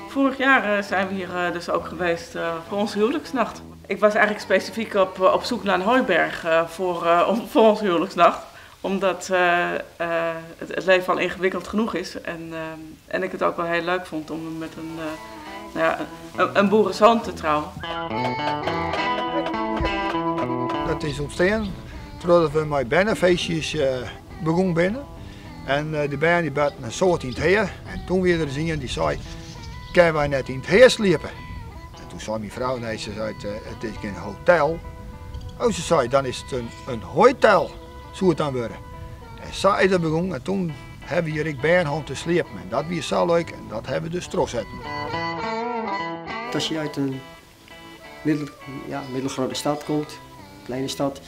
Vorig jaar zijn we hier dus ook geweest voor onze huwelijksnacht. Ik was eigenlijk specifiek op zoek naar een hooiberg voor onze huwelijksnacht. Omdat het leven al ingewikkeld genoeg is. En ik het ook wel heel leuk vond om met een boerenzoon te trouwen. Dat is ontstaan doordat we met bannenfeestjes begonnen binnen. En die band die bad een soort in het heer. En toen weer er zien die zei, kunnen wij net in het heer sliepen? En toen zei mijn vrouw, nee, ze zei, het is geen hotel. Oh, ze zei, dan is het een hotel, zou het dan worden. En zij dat begon en toen hebben we hier Bernhard te sliepen. En dat was zo leuk en dat hebben we dus terugzetten. Als je uit een middelgrote stad komt, een kleine stad,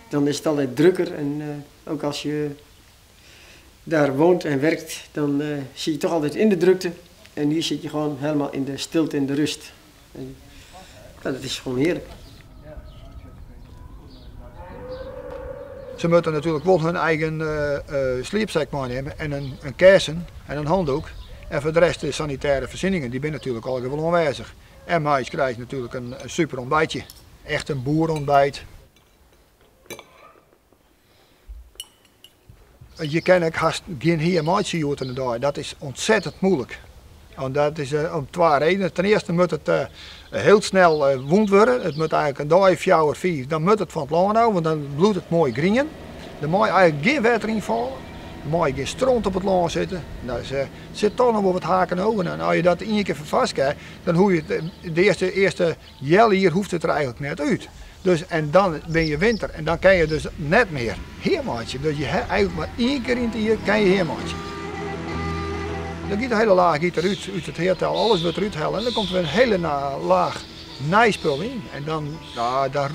dan is het altijd drukker. En ook als je daar woont en werkt, dan zit je toch altijd in de drukte. En hier zit je gewoon helemaal in de stilte en de rust. En, dat is gewoon heerlijk. Ze moeten natuurlijk wel hun eigen sleepzak meenemen en een kersen en een handdoek. En voor de rest de sanitaire voorzieningen, die zijn natuurlijk al gewoon aanwezig. En meisjes krijgen natuurlijk een super ontbijtje. Echt een boerontbijt. Je kan ook haast geen heer meisje in de dag. Dat is ontzettend moeilijk. En dat is om twee redenen. Ten eerste moet het heel snel wond worden. Het moet eigenlijk een dag, 4 of 5, dan moet het van het land houden, want dan bloedt het mooi grien. Er mag eigenlijk geen water in vallen. Er mag geen stront op het land zitten. Nou, zit toch nog wel wat haken over. En als je dat 1 keer vast krijgt, dan hoef je het, de eerste jel hier hoeft het er eigenlijk net uit. Dus, en dan ben je winter en dan kan je dus net meer heermaatje. Dus je hebt eigenlijk maar 1 keer in het jaar kan je heermaatje. Dan gaat de hele laag eruit, uit het heertel, alles wordt eruit halen en dan komt er een hele laag nijspul in. En dan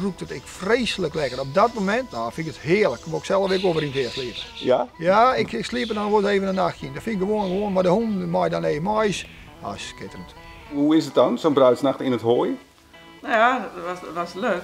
roept het vreselijk lekker. Op dat moment vind ik het heerlijk. Dan moet ik zelf ook over in het heer sliepen. Ja? Ja, ik sliep er dan wel even een nachtje in. Dat vind ik gewoon, maar de hond maakt dan even mais. Schitterend. Hoe is het dan, zo'n bruidsnacht in het hooi? Nou ja, dat was leuk.